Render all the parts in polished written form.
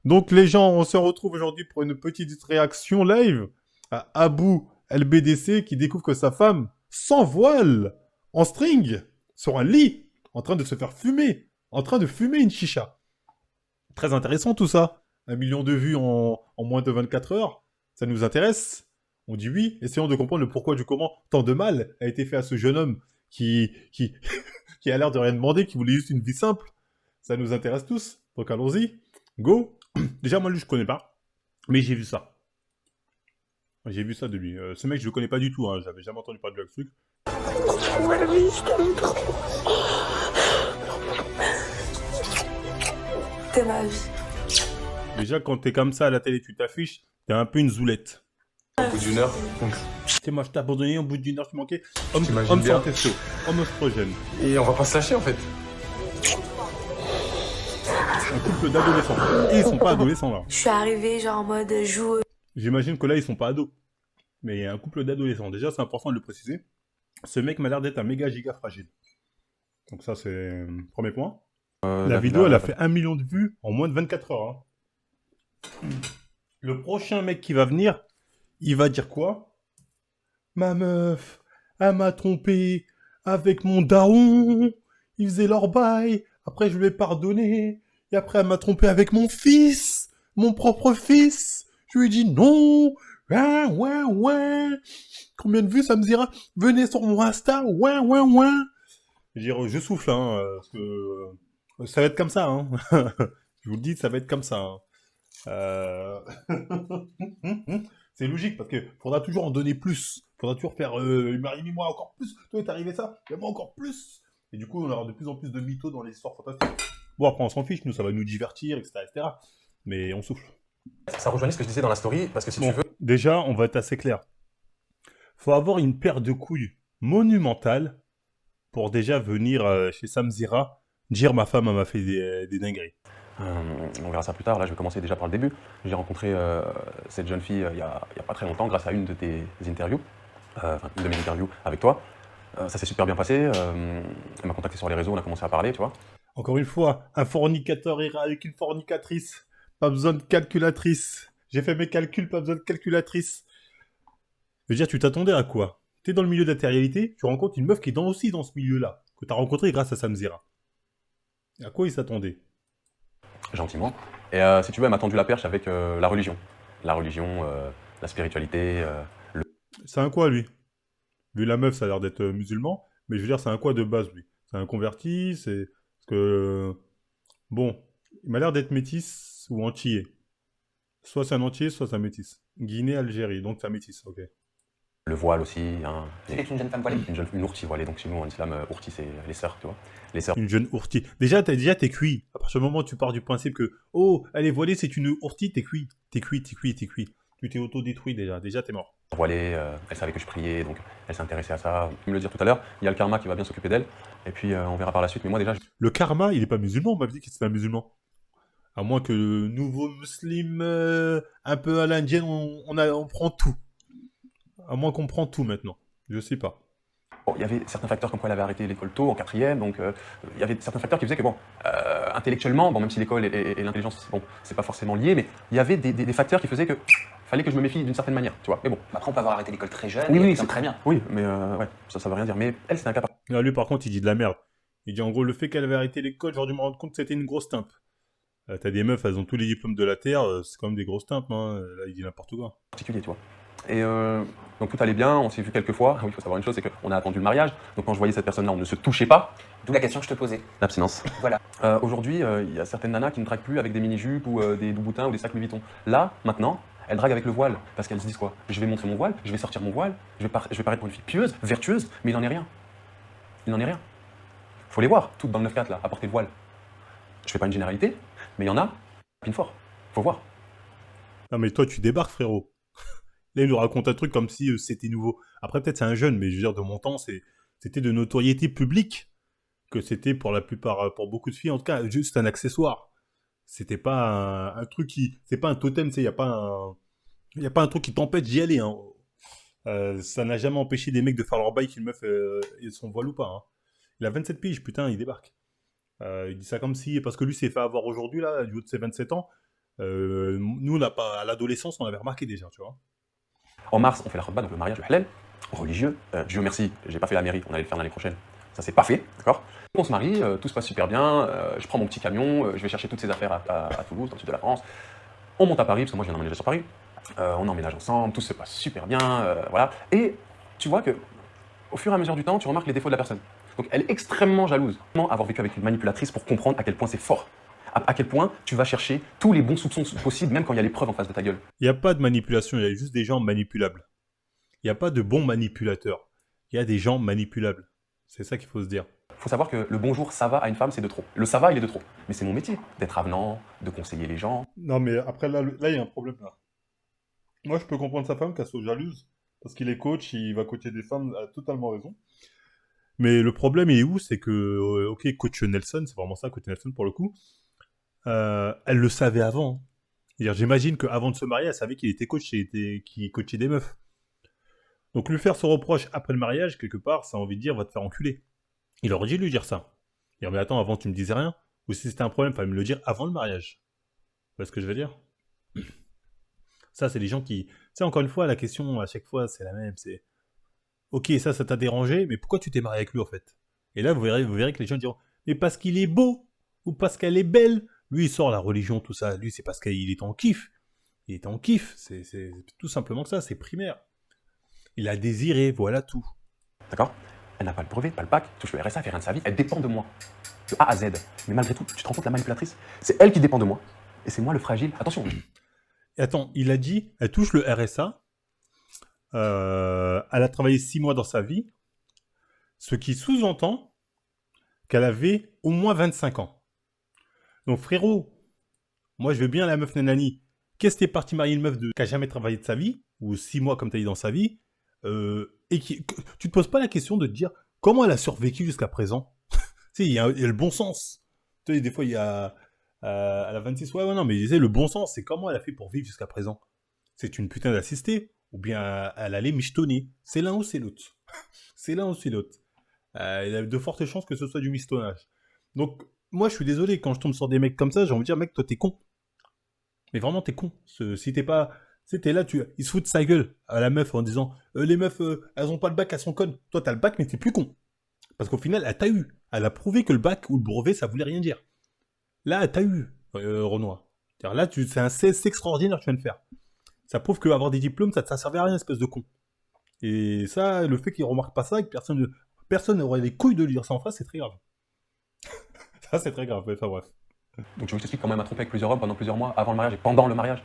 Donc les gens, on se retrouve aujourd'hui pour une petite réaction live à Abou LBDC qui découvre que sa femme, sans voile, en string, sur un lit, en train de se faire fumer, en train de fumer une chicha. Très intéressant tout ça. 1 million de vues en moins de 24 heures. Ça nous intéresse? On dit oui. Essayons de comprendre le pourquoi du comment tant de mal a été fait à ce jeune homme qui, qui a l'air de rien demander, qui voulait juste une vie simple. Ça nous intéresse tous. Donc allons-y. Go. Déjà, moi, lui, je connais pas. Mais j'ai vu ça. J'ai vu ça de lui. Ce mec, je le connais pas du tout. Hein. J'avais jamais entendu parler de ce truc. Ouais, oui, je t'aime trop. T'es ma vie. Déjà, quand t'es comme ça à la télé, tu t'affiches, t'es un peu une zoulette. Au bout d'une heure, C'est moi, je t'ai abandonné au bout d'une heure, tu manquais. T'imagines Homme bien. sans testo, homme oestrogène. et on va pas se lâcher en fait. Un couple d'adolescents. Et ils sont pas adolescents là. Je suis arrivée genre en mode joueuse. J'imagine que là, ils sont pas ados. Mais un couple d'adolescents. Déjà, c'est important de le préciser. Ce mec m'a l'air d'être un méga giga fragile. Donc ça, c'est le premier point. La vidéo, elle a fait 1 million de vues en moins de 24 heures. Hein. Le prochain mec qui va venir, il va dire quoi? Ma meuf, elle m'a trompé avec mon daron. Ils faisaient leur bail. Après, je lui ai pardonné. Et après, elle m'a trompé avec mon fils. Mon propre fils. Je lui ai dit non. Ouais, ouais, ouais. Combien de vues ça me dira? Venez sur mon Insta. Ouais, ouais, ouais. Je veux dire, je souffle, hein, parce que ça va être comme ça. Hein. Je vous le dis, ça va être comme ça. Hein. Euh... C'est logique parce que faudra toujours en donner plus. Faudra toujours faire moi encore plus. Toi, t'es arrivé ça, et moi encore plus. Et du coup, on aura de plus en plus de mythos dans les histoires fantastiques. Bon, après, on s'en fiche, nous, ça va nous divertir, etc., etc. Mais on souffle. Ça rejoignait ce que je disais dans la story, parce que si tu veux, Déjà, on va être assez clair. Faut avoir une paire de couilles monumentale pour déjà venir chez Samzira dire ma femme elle m'a fait des dingueries. on verra ça plus tard, là je vais commencer déjà par le début. J'ai rencontré cette jeune fille il y a pas très longtemps grâce à une de tes interviews, enfin une de mes interviews avec toi. Ça s'est super bien passé, elle m'a contacté sur les réseaux, on a commencé à parler, tu vois. Encore une fois, un fornicateur ira avec une fornicatrice. Pas besoin de calculatrice. J'ai fait mes calculs, pas besoin de calculatrice. Je veux dire, tu t'attendais à quoi? T'es dans le milieu de la télé-réalité, tu rencontres une meuf qui est aussi dans ce milieu-là, que t'as rencontré grâce à Samzira. À quoi il s'attendait? Gentiment. Et si tu veux, elle m'a tendu la perche avec la religion. La religion, la spiritualité, C'est un quoi, lui? Vu la meuf, ça a l'air d'être musulman, mais je veux dire, c'est un quoi de base, lui? C'est un converti, c'est... Parce que... Bon, il m'a l'air d'être métis ou antillais. Soit c'est un entier, soit c'est un métis. Guinée, Algérie, donc c'est un métis, ok. le voile aussi. Hein, C'est une jeune femme voilée. une ourti voilée, donc chez nous en islam, ourti c'est les sœurs, tu vois. Les sœurs. Une jeune ourtie. Déjà, t'es cuit. À partir du moment où tu pars du principe que, oh, elle est voilée, c'est une ourtie, t'es cuit. T'es cuit, t'es cuit, t'es cuit. Tu t'es auto-détruit déjà. Déjà, t'es mort. Voilée, elle savait que je priais, donc elle s'intéressait à ça. Tu me le dire tout à l'heure, il y a le karma qui va bien s'occuper d'elle, et puis on verra par la suite. Mais moi déjà, Le karma, il est pas musulman, on m'a dit que c'était un musulman. À moins que le nouveau musulman, un peu à l'indienne, on prend tout. À moins qu'on prend tout maintenant. Je sais pas. bon, il y avait certains facteurs comme quoi elle avait arrêté l'école tôt, en quatrième, donc il y avait certains facteurs qui faisaient que, bon, intellectuellement, bon, même si l'école et l'intelligence, bon, c'est pas forcément lié, mais il y avait des facteurs qui faisaient que fallait que je me méfie d'une certaine manière, tu vois. Mais bon, Après, on peut avoir arrêté l'école très jeune. oui, et oui, c'est très bien. oui, mais ouais, ça veut rien dire. Mais elle, c'était un cas Là, lui, par contre, il dit de la merde. Il dit en gros, le fait qu'elle avait arrêté l'école, j'aurais dû me rendre compte que c'était une grosse timpe. T'as des meufs, elles ont tous les diplômes de la Terre, c'est quand même des grosses timpes, hein. Là, il dit n'importe quoi. particulier, tu vois. Et donc tout allait bien, on s'est vu quelques fois. Ah oui, il faut savoir une chose, c'est qu'on a attendu le mariage. Donc quand je voyais cette personne-là, on ne se touchait pas. D'où la question que je te posais. L'abstinence. Voilà. Aujourd'hui, il y a certaines nanas qui ne draguent plus avec des mini-jupes ou des douboutins ou des sacs Louis Vuitton. Là, maintenant, elles draguent avec le voile. Parce qu'elles se disent quoi? Je vais montrer mon voile, je vais sortir mon voile, je vais paraître pour une fille pieuse, vertueuse, mais il n'en est rien. Il n'en est rien. Faut les voir, toutes dans le 9-4 là, à porter le voile. Je fais pas une généralité, mais il y en a, pine fort. Faut voir. Non, mais toi, tu débarques, frérot. Là, il nous raconte un truc comme si c'était nouveau. Après, peut-être c'est un jeune, mais je veux dire, de mon temps, c'était de notoriété publique que c'était pour la plupart, pour beaucoup de filles, en tout cas, juste un accessoire. C'était pas un truc qui... C'est pas un totem, tu sais, y a pas un truc qui t'empêche d'y aller, hein. Ça n'a jamais empêché des mecs de faire leur bail qu'une meuf et son voile ou pas, hein. Il a 27 piges, putain, il débarque. Il dit ça comme si... Parce que lui s'est fait avoir aujourd'hui, là, du haut de ses 27 ans. Nous, on n'a pas, à l'adolescence, on avait remarqué déjà, tu vois. En mars, on fait la khutba, donc le mariage, le halal, religieux. Dieu merci, j'ai pas fait la mairie, on allait le faire l'année prochaine. Ça s'est pas fait, d'accord? On se marie, tout se passe super bien, je prends mon petit camion, je vais chercher toutes ces affaires à Toulouse, dans le sud de la France. On monte à Paris, parce que moi je viens d'emménager sur Paris. On emménage ensemble, tout se passe super bien, voilà. Et tu vois que, au fur et à mesure du temps, tu remarques les défauts de la personne. Donc elle est extrêmement jalouse. Comment avoir vécu avec une manipulatrice pour comprendre à quel point c'est fort? À quel point tu vas chercher tous les bons soupçons possibles, même quand il y a les preuves en face de ta gueule. Il n'y a pas de manipulation, il y a juste des gens manipulables. Il n'y a pas de bons manipulateurs. Il y a des gens manipulables. C'est ça qu'il faut se dire. Il faut savoir que le bonjour, ça va à une femme, c'est de trop. Le ça va, il est de trop. Mais c'est mon métier, d'être avenant, de conseiller les gens. Non, mais après, là, il y a un problème, là. Moi, je peux comprendre sa femme qu'elle soit jalouse. Parce qu'il est coach, il va coacher des femmes, elle a totalement raison. Mais le problème, il est où? C'est que, ok, coach Nelson, c'est vraiment ça, coach Nelson, pour le coup. Elle le savait avant. C'est-à-dire, j'imagine qu'avant de se marier, elle savait qu'il était coach et qu'il coachait des meufs. Donc lui faire ce reproche après le mariage, quelque part, ça a envie de dire va te faire enculer. Il aurait dû lui dire ça. Dire mais attends, avant tu me disais rien. Ou si c'était un problème, il fallait me le dire avant le mariage. Tu vois ce que je veux dire? Ça, c'est les gens qui... Tu sais, encore une fois, la question à chaque fois, c'est la même. C'est ok, ça t'a dérangé, mais pourquoi tu t'es marié avec lui en fait? Et là, vous verrez que les gens diront mais parce qu'il est beau ou parce qu'elle est belle. Lui, il sort la religion, tout ça. Lui, c'est parce qu'il est en kiff. Il est en kiff. C'est tout simplement ça, c'est primaire. Il a désiré, voilà tout. D'accord? Elle n'a pas le brevet, pas le bac, touche le RSA, fait rien de sa vie, elle dépend de moi. De A à Z. Mais malgré tout, tu te rends compte, la manipulatrice, c'est elle qui dépend de moi. Et c'est moi le fragile. Attention. Et attends, il a dit, elle touche le RSA. Elle a travaillé 6 mois dans sa vie. Ce qui sous-entend qu'elle avait au moins 25 ans. Donc frérot, moi je veux bien la meuf nanani. Qu'est-ce que t'es parti marier une meuf qui a jamais travaillé de sa vie, ou 6 mois comme t'as dit dans sa vie, et tu te poses pas la question de te dire comment elle a survécu jusqu'à présent. Tu sais, il y a le bon sens. Tu sais, des fois il y a... elle a 26, ouais, non, mais je disais, le bon sens, c'est comment elle a fait pour vivre jusqu'à présent. C'est une putain d'assistée, ou bien elle allait michetonner. C'est l'un ou c'est l'autre. C'est l'un ou c'est l'autre. Il y a de fortes chances que ce soit du mistonnage. Donc, moi, je suis désolé, quand je tombe sur des mecs comme ça, j'ai envie de dire, mec, toi, t'es con. Mais vraiment, t'es con. Si t'es pas... Tu sais, t'es là, il se fout de sa gueule à la meuf en disant, les meufs, elles ont pas le bac, elles sont connes. Toi, t'as le bac, mais t'es plus con. Parce qu'au final, elle t'a eu. Elle a prouvé que le bac ou le brevet, ça voulait rien dire. Là, elle t'a eu, Renoir. C'est-à-dire, là, c'est un CSC extraordinaire que tu viens de faire. Ça prouve qu'avoir des diplômes, ça servait à rien, espèce de con. Et ça, le fait qu'il remarque pas ça et que personne n'aurait les couilles de lui dire ça en face, c'est très grave. Ça, c'est très grave, enfin bref. Donc tu veux que je t'explique comment elle m'a trompé avec plusieurs hommes pendant plusieurs mois, avant le mariage et pendant le mariage?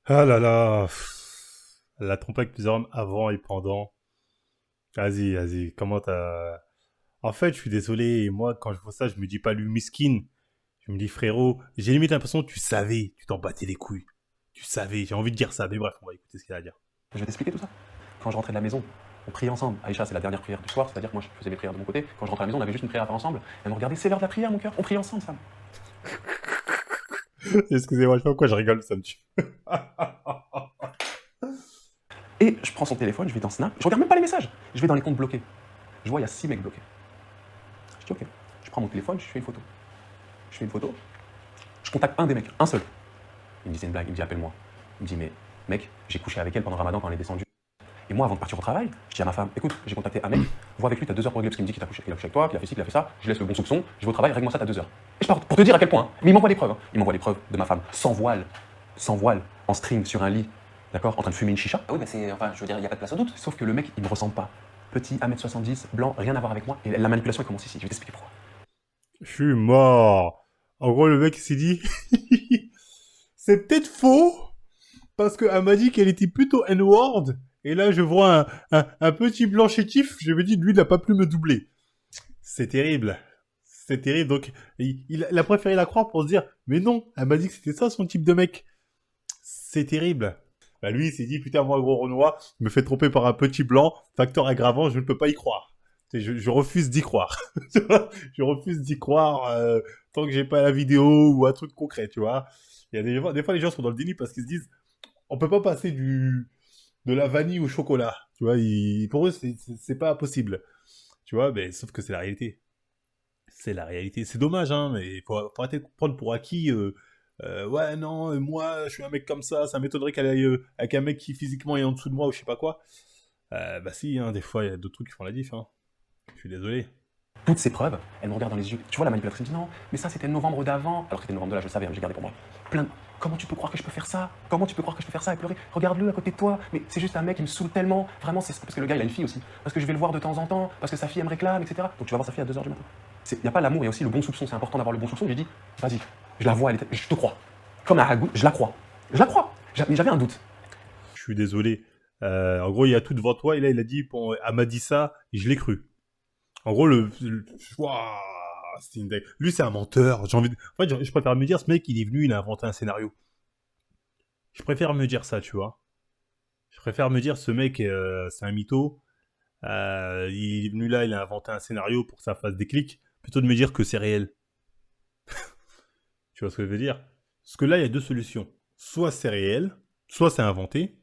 Ah là là. Elle l'a trompé avec plusieurs hommes avant et pendant. Vas-y, comment t'as... En fait, je suis désolé, moi, quand je vois ça, je me dis pas lui miskin. Je me dis frérot, j'ai limite l'impression que tu savais, tu t'en battais les couilles. Tu savais, j'ai envie de dire ça, mais bref, on va écouter ce qu'il a à dire. Je vais t'expliquer tout ça. Quand je rentrais de la maison, on priait ensemble. Aïcha, c'est la dernière prière du soir, c'est-à-dire que moi je faisais mes prières de mon côté. Quand je rentrais à la maison, on avait juste une prière à faire ensemble. Elle me regardait, c'est l'heure de la prière, mon cœur. On prie ensemble, Sam. Excusez-moi, je sais pas pourquoi je rigole, ça me tue. Et je prends son téléphone, je vais dans Snap, je regarde même pas les messages. Je vais dans les comptes bloqués. Je vois, il y a 6 mecs bloqués. Je dis ok. Je prends mon téléphone, je fais une photo. Je fais une photo. Je contacte un des mecs, un seul. Il me dit c'est une blague, il me dit appelle-moi. Il me dit mais mec, j'ai couché avec elle pendant le Ramadan quand elle est descendue. Et moi, avant de partir au travail, je dis à ma femme, écoute, j'ai contacté un mec, vois avec lui, t'as 2 heures pour régler parce qu'il me dit qu'il a couché avec toi, qu'il a fait ci, qu'il a fait ça, je laisse le bon soupçon, je vais au travail, règle-moi ça, t'as 2 heures. Et je pars pour te dire à quel point, hein. Mais il m'envoie les preuves. Hein. Il m'envoie les preuves de ma femme, sans voile, en string, sur un lit, d'accord, en train de fumer une chicha. Ah oui, bah c'est. Enfin, je veux dire, il n'y a pas de place au doute. Sauf que le mec, il me ressemble pas. Petit, 1m70, blanc, rien à voir avec moi. Et la manipulation, elle commence ici. Je vais t'expliquer pourquoi. Je suis mort. En gros, le mec il s'est dit, c'est peut-être faux, parce qu'elle m'a dit qu'elle était plutôt N-word, et là je vois un petit blanc chétif, je me dis, lui il n'a pas pu me doubler. C'est terrible. C'est terrible, donc il a préféré la croire pour se dire, mais non, elle m'a dit que c'était ça son type de mec. C'est terrible. Bah lui il s'est dit, putain moi gros Renoir, je me fais tromper par un petit blanc, facteur aggravant, je ne peux pas y croire. Je refuse d'y croire. Je refuse d'y croire tant que j'ai pas la vidéo ou un truc concret, tu vois. Il y a des fois, les gens sont dans le déni parce qu'ils se disent on peut pas passer de la vanille au chocolat. Tu vois, pour eux, c'est pas possible. Tu vois, mais sauf que c'est la réalité. C'est la réalité. C'est dommage, hein, mais faut arrêter de prendre pour acquis Ouais, non, moi, je suis un mec comme ça m'étonnerait qu'elle aille avec un mec qui physiquement est en dessous de moi ou je sais pas quoi. Bah si, hein, des fois, il y a d'autres trucs qui font la diff, hein. Je suis désolé. Toutes ces preuves, elle me regarde dans les yeux. Tu vois, la manipulatrice me dit non, mais ça c'était novembre d'avant. Alors que c'était novembre de là, je le savais, hein, j'ai gardé pour moi. Plein de... Comment tu peux croire que je peux faire ça? Comment tu peux croire que je peux faire ça et pleurer? Regarde-le à côté de toi. Mais c'est juste un mec qui me saoule tellement. Vraiment, c'est parce que le gars il a une fille aussi. Parce que je vais le voir de temps en temps. Parce que sa fille elle me réclame, etc. Donc tu vas voir sa fille à 2h du matin. Il n'y a pas l'amour, il y a aussi le bon soupçon. C'est important d'avoir le bon soupçon. J'ai dit, vas-y, je la vois, je te crois. Comme un ragoût, je la crois. Je la crois. Mais j'avais un doute. Je suis désolé. En gros, il y a tout devant toi et là, il a dit, bon, elle m'a dit ça et je l'ai cru. En gros, Ouah, c'est une dingue. Lui, c'est un menteur. En fait, je préfère me dire, ce mec, il est venu, il a inventé un scénario. Je préfère me dire ça, tu vois. Je préfère me dire, ce mec, c'est un mytho. Il est venu là, il a inventé un scénario pour que ça fasse des clics, plutôt de me dire que c'est réel. Tu vois ce que je veux dire? Parce que là, il y a deux solutions. Soit c'est réel, soit c'est inventé,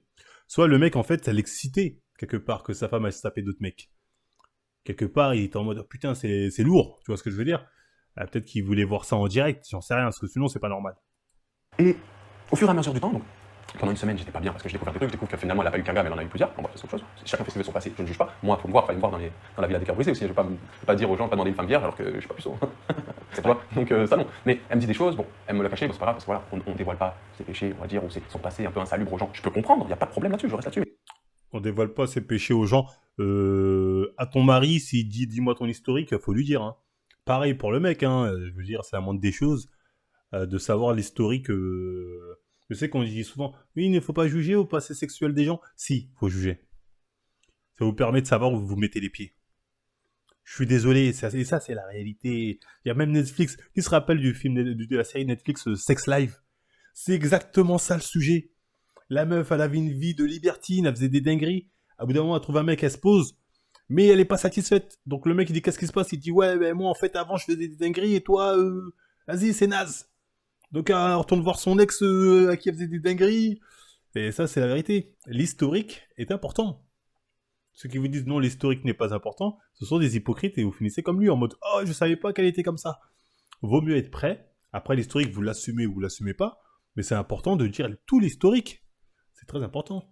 soit le mec, en fait, ça l'excitait, quelque part, que sa femme aille se taper d'autres mecs. Quelque part, il était en mode, oh, putain, c'est lourd, tu vois ce que je veux dire? Peut-être qu'il voulait voir ça en direct, j'en sais rien, parce que sinon, c'est pas normal. Et au fur et à mesure du temps, donc, pendant une semaine, j'étais pas bien parce que je découvre des trucs, je découvre que finalement elle a pas eu qu'un gars, mais elle en a eu plusieurs. Bon, bref, c'est autre chose. Chacun fait ce qu'il veut de son passé, je ne juge pas. Moi, faut me voir, fallait me voir dans la villa des cœurs brisés aussi. Je vais pas dire aux gens, pas demander une femme vierge alors que je suis pas puceau. C'est toi. Donc ça non. Mais elle me dit des choses, bon, elle me l'a caché, bon, c'est pas grave, parce que voilà, on dévoile pas ses péchés, on va dire, ou son passé un peu insalubre aux gens. Je peux comprendre, y a pas de problème là-dessus, je reste là-dessus. On dévoile pas ses péchés aux gens. À ton mari, s'il dit, dis-moi ton historique, faut lui dire, hein. Pareil pour le mec, hein. Je veux dire, c'est la moindre des choses, de savoir l'historique. Je sais qu'on dit souvent, oui, il ne faut pas juger au passé sexuel des gens. Si, faut juger. Ça vous permet de savoir où vous mettez les pieds. Je suis désolé, et ça c'est la réalité. Il y a même Netflix, qui se rappelle du film de la série Netflix Sex Life. C'est exactement ça le sujet. La meuf, elle avait une vie de libertine, elle faisait des dingueries. À bout d'un moment, elle trouve un mec, elle se pose, mais elle est pas satisfaite. Donc le mec, il dit, qu'est-ce qui se passe? Il dit, ouais, ben moi, en fait, avant, je faisais des dingueries, et toi, vas-y, c'est naze. Donc elle retourne voir son ex à qui elle faisait des dingueries. Et ça, c'est la vérité. L'historique est important. Ceux qui vous disent non, l'historique n'est pas important, ce sont des hypocrites et vous finissez comme lui en mode oh, je savais pas qu'elle était comme ça. Vaut mieux être prêt. Après, l'historique, vous l'assumez ou vous l'assumez pas, mais c'est important de dire tout l'historique. C'est très important.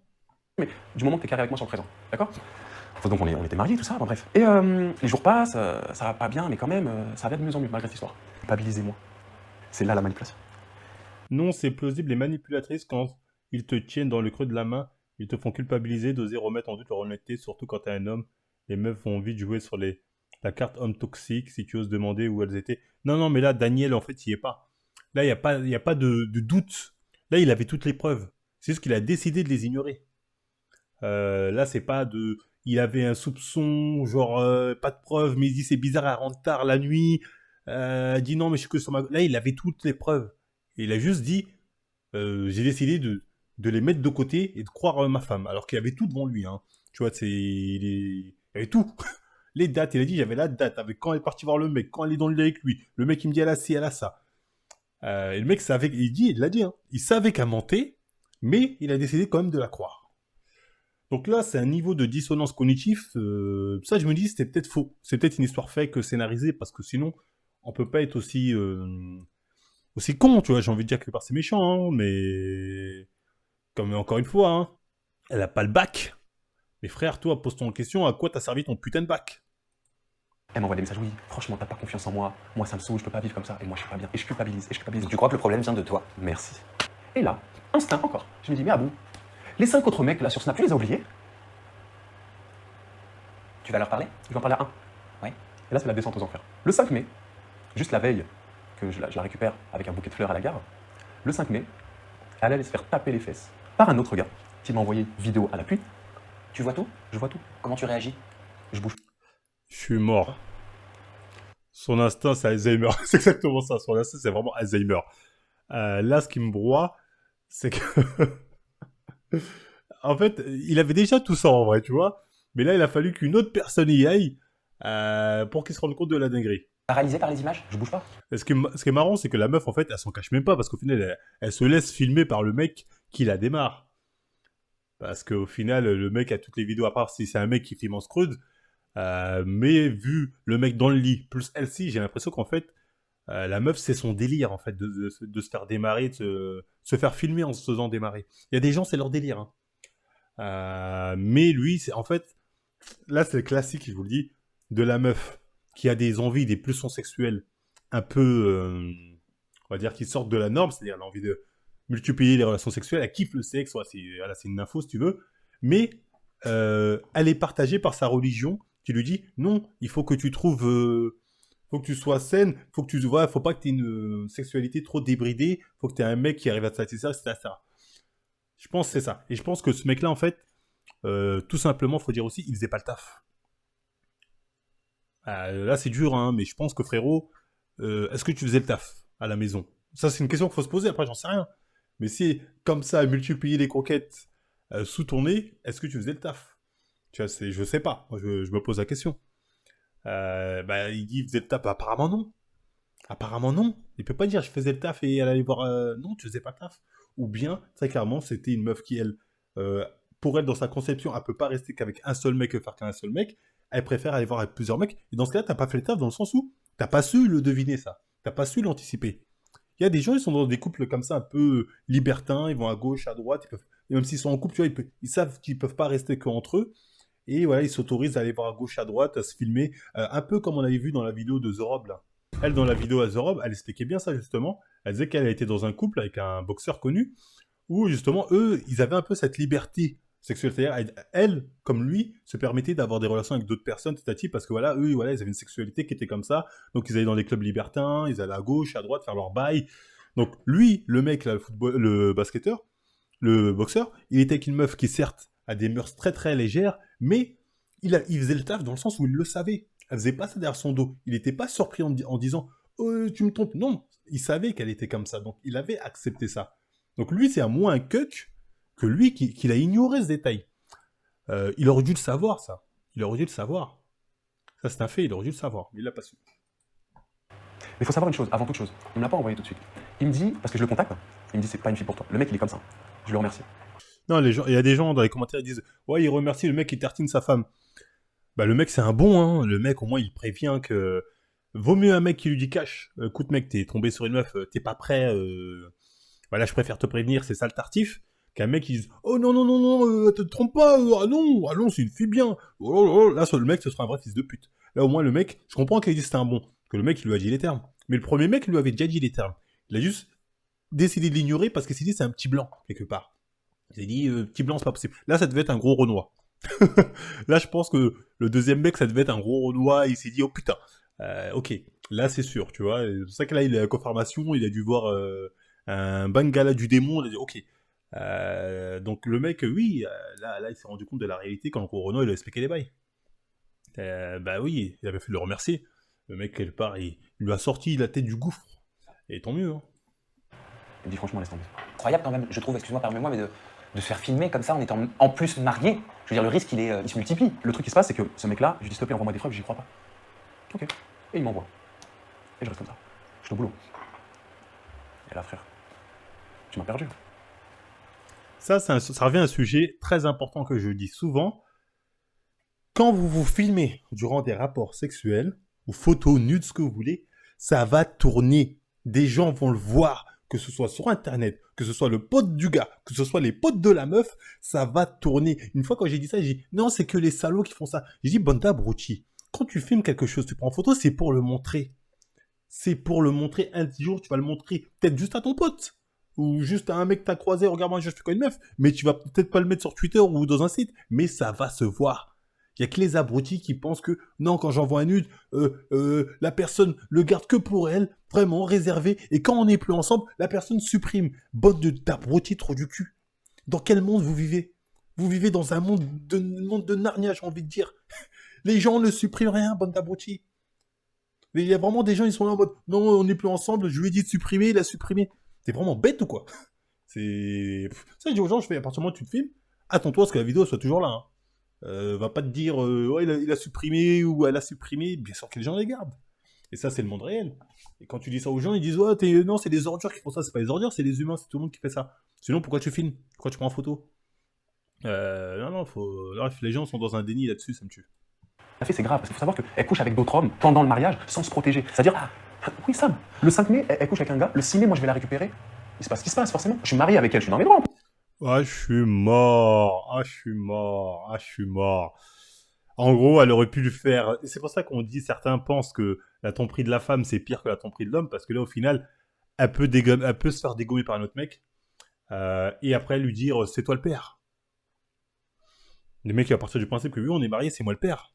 Mais du moment que t'es carré avec moi sur le présent, d'accord? Donc on était mariés, tout ça, bon, bref. Et les jours passent, ça va pas bien, mais quand même, ça va de mieux en mieux malgré cette histoire. Culpabilisez-moi. C'est là la manipulation. Non, c'est plausible et manipulatrice quand ils te tiennent dans le creux de la main, ils te font culpabiliser, d'oser remettre en doute leur honnêteté, surtout quand t'es un homme. Les meufs ont envie de jouer sur la carte homme toxique, si tu oses demander où elles étaient. Non, non, mais là, Daniel, en fait, il y est pas. Là, il y a pas de doute. Là, il avait toutes les preuves. C'est juste qu'il a décidé de les ignorer. Là, c'est pas de... Il avait un soupçon, genre, pas de preuves, mais il dit c'est bizarre, elle rentre tard la nuit. Il dit non, mais je suis que sur ma... Là, il avait toutes les preuves. Et il a juste dit, j'ai décidé de les mettre de côté et de croire ma femme. Alors qu'il avait tout devant lui, hein. Tu vois, il avait tout. Les dates, il a dit, j'avais la date, avec quand elle est partie voir le mec, quand elle est dans le lit avec lui. Le mec, il me dit, elle a ci, elle a ça. Et le mec savait, il l'a dit, hein. Il savait qu'elle mentait, mais il a décidé quand même de la croire. Donc là, c'est un niveau de dissonance cognitive. Ça, je me dis, c'était peut-être faux. C'est peut-être une histoire fake scénarisée, parce que sinon, on peut pas être aussi con, tu vois. J'ai envie de dire que c'est méchant, hein, mais comme encore une fois, hein, elle a pas le bac. Mais frère, toi, pose-toi en question, à quoi t'as servi ton putain de bac? Elle m'envoie des messages, oui, franchement, t'as pas confiance en moi. Moi, ça me saoule, je peux pas vivre comme ça. Et moi, je suis pas bien. Et je culpabilise, et je culpabilise. Tu crois que le problème vient de toi? Merci. Et là, instinct encore. Je me dis, mais ah bon, les 5 autres mecs là sur Snap, tu les as oubliés? Tu vas leur parler? Je vais en parler à un. Ouais. Et là, c'est la descente aux enfers. Le 5 mai, juste la veille que je la récupère avec un bouquet de fleurs à la gare, le 5 mai, elle allait se faire taper les fesses par un autre gars qui m'a envoyé vidéo à l'appui. Tu vois tout? Je vois tout. Comment tu réagis? Je bouge. Je suis mort. Son instinct, c'est Alzheimer. C'est exactement ça. Son instinct, c'est vraiment Alzheimer. Là, ce qui me broie, c'est que... en fait, il avait déjà tout ça en vrai, tu vois. Mais là, il a fallu qu'une autre personne y aille pour qu'il se rende compte de la dinguerie. Paralysé par les images? Je bouge pas. Et ce qui est marrant, c'est que la meuf, en fait, elle s'en cache même pas, parce qu'au final, elle se laisse filmer par le mec qui la démarre. Parce qu'au final, le mec a toutes les vidéos, à part si c'est un mec qui filme en scrud. Mais vu le mec dans le lit, plus elle-ci, j'ai l'impression qu'en fait, La meuf, c'est son délire, en fait, de se faire démarrer, se faire filmer en se faisant démarrer. Il y a des gens, c'est leur délire. Hein. Mais lui, en fait, là, c'est le classique, je vous le dis, de la meuf qui a des envies, des pulsions sexuelles un peu, on va dire, qui sortent de la norme, c'est-à-dire l'envie de multiplier les relations sexuelles, elle kiffe le sexe, ouais, voilà, c'est une info si tu veux, mais elle est partagée par sa religion qui lui dit non, il faut que tu trouves, faut que tu sois saine, faut que tu vois, faut pas que tu aies une sexualité trop débridée, faut que tu aies un mec qui arrive à te satisfaire, etc. Je pense que c'est ça. Et je pense que ce mec-là, en fait, tout simplement, faut dire aussi, il faisait pas le taf. Là, c'est dur, hein, mais je pense que frérot, est-ce que tu faisais le taf à la maison? Ça, c'est une question qu'il faut se poser. Après, j'en sais rien. Mais si, comme ça, multiplier les conquêtes sous ton nez, est-ce que tu faisais le taf? Tu vois, je sais pas. Moi, je me pose la question. Il dit, il faisait le taf. Bah, apparemment, non. Apparemment, non. Il peut pas dire, je faisais le taf et elle allait voir... Non, tu faisais pas le taf. Ou bien, très clairement, c'était une meuf qui, elle, pour elle, dans sa conception, elle peut pas rester qu'avec un seul mec et faire qu'un seul mec. Elle préfère aller voir avec plusieurs mecs. Et dans ce cas-là, t'as pas fait le taf dans le sens où t'as pas su le deviner, ça. T'as pas su l'anticiper. Il y a des gens, ils sont dans des couples comme ça, un peu libertins, ils vont à gauche, à droite, et même s'ils sont en couple, tu vois, ils savent qu'ils peuvent pas rester qu'entre eux, et voilà, ils s'autorisent à aller voir à gauche, à droite, à se filmer, un peu comme on avait vu dans la vidéo de The Rob, là. Elle, dans la vidéo à The Rob, elle expliquait bien ça, justement. Elle disait qu'elle était dans un couple avec un boxeur connu, où, justement, eux, ils avaient un peu cette liberté sexuelle. C'est-à-dire, elle, comme lui, se permettait d'avoir des relations avec d'autres personnes, tati, parce que voilà, eux, voilà, ils avaient une sexualité qui était comme ça. Donc, ils allaient dans des clubs libertins, ils allaient à gauche, à droite, faire leur bail. Donc, lui, le mec, là, le basketteur, le boxeur, il était avec une meuf qui, certes, a des mœurs très très légères, mais il faisait le taf dans le sens où il le savait. Elle faisait pas ça derrière son dos. Il n'était pas surpris en disant tu me trompes. Non, il savait qu'elle était comme ça, donc il avait accepté ça. Donc lui, c'est à moins un cuck que lui qui a ignoré ce détail. Il aurait dû le savoir, ça. Il aurait dû le savoir. Ça, c'est un fait, il aurait dû le savoir, mais il l'a pas su. Mais il faut savoir une chose, avant toute chose, il me l'a pas envoyé tout de suite. Il me dit, parce que je le contacte, il me dit c'est pas une fille pour toi. Le mec il est comme ça. Je le remercie. Non, il y a des gens dans les commentaires qui disent ouais, il remercie le mec qui tartine sa femme. Bah le mec c'est un bon, hein. Le mec au moins il prévient que vaut mieux un mec qui lui dit cash. Écoute mec, t'es tombé sur une meuf, t'es pas prêt. Voilà, je préfère te prévenir, c'est ça le tartif. Qu'un mec qui dise oh non non non non, te trompe pas, ah non, c'est une fille bien. Là sur le mec ce sera un vrai fils de pute. Là au moins le mec, je comprends qu'il dit c'était un bon, que le mec il lui a dit les termes. Mais le premier mec il lui avait déjà dit les termes. Il a juste décidé de l'ignorer parce qu'il s'est dit c'est un petit blanc quelque part. Il s'est dit petit blanc c'est pas possible. Là ça devait être un gros Renoir. Là je pense que le deuxième mec ça devait être un gros Renoir. Il s'est dit oh putain, ok, là c'est sûr, tu vois. C'est pour ça que là il a la confirmation, il a dû voir un Bangala du démon, il a dit ok. Donc le mec, oui, là il s'est rendu compte de la réalité quand le gros Renault il a expliqué les bails. Bah oui, il avait fait le remercier. Le mec, quelque part, il lui a sorti la tête du gouffre. Et tant mieux. Hein. Il me dit franchement laisse tomber. Incroyable quand même, je trouve, excuse-moi, permets-moi, mais de se faire filmer comme ça en étant en plus marié. Je veux dire, le risque, il se multiplie. Le truc qui se passe c'est que ce mec là, je lui dis s'il te plaît envoie-moi des preuves, j'y crois pas. Ok. Et il m'envoie. Et je reste comme ça. Je suis au boulot. Et là frère, tu m'as perdu. Ça revient à un sujet très important que je dis souvent. Quand vous vous filmez durant des rapports sexuels, ou photos nudes, ce que vous voulez, ça va tourner. Des gens vont le voir, que ce soit sur Internet, que ce soit le pote du gars, que ce soit les potes de la meuf, ça va tourner. Une fois quand j'ai dit ça, j'ai dit non, c'est que les salauds qui font ça. J'ai dit Banda Brucci, quand tu filmes quelque chose, tu prends en photo, c'est pour le montrer. C'est pour le montrer un jour, tu vas le montrer peut-être juste à ton pote. Ou juste à un mec que t'as croisé, regarde moi je fais quoi une meuf, mais tu vas peut-être pas le mettre sur Twitter ou dans un site, mais ça va se voir. Il y a que les abrutis qui pensent que non, quand j'envoie un nude, la personne le garde que pour elle, vraiment réservé, et quand on n'est plus ensemble, la personne supprime. Bande d'abrutis trop du cul. Dans quel monde vous vivez? Vous vivez dans un monde de Narnia, j'ai envie de dire. Les gens ne suppriment rien, bande d'abrutis. Mais il y a vraiment des gens, ils sont là en mode non, on n'est plus ensemble, je lui ai dit de supprimer, il a supprimé. T'es vraiment bête ou quoi? C'est. Ça, je dis aux gens, je fais à partir du moment où tu te filmes, attends-toi à ce que la vidéo soit toujours là. Hein. Va pas te dire ouais, il a supprimé ou elle a supprimé. Bien sûr que les gens les gardent. Et ça, c'est le monde réel. Et quand tu dis ça aux gens, ils disent ouais, non, c'est des ordures qui font ça. C'est pas des ordures, c'est des humains, c'est tout le monde qui fait ça. Sinon, pourquoi tu filmes? Pourquoi tu prends en photo? Non, bref, les gens sont dans un déni là-dessus, ça me tue. La fille c'est grave parce qu'il faut savoir qu'elle couche avec d'autres hommes pendant le mariage sans se protéger. C'est-à-dire Oui, Sam. Le 5 mai, elle couche avec un gars. Le 6 mai, moi, je vais la récupérer. Il se passe ce qui se passe, forcément. Je suis marié avec elle, je suis dans mes droits. Ah, je suis mort. Ah, je suis mort. Ah, je suis mort. En gros, elle aurait pu le faire. Et c'est pour ça qu'on dit, certains pensent que la tromperie de la femme, c'est pire que la tromperie de l'homme, parce que là, au final, elle peut se faire dégommer par un autre mec, et après lui dire, c'est toi le père. Le mec, il va partir du principe que oui, on est mariés, c'est moi le père.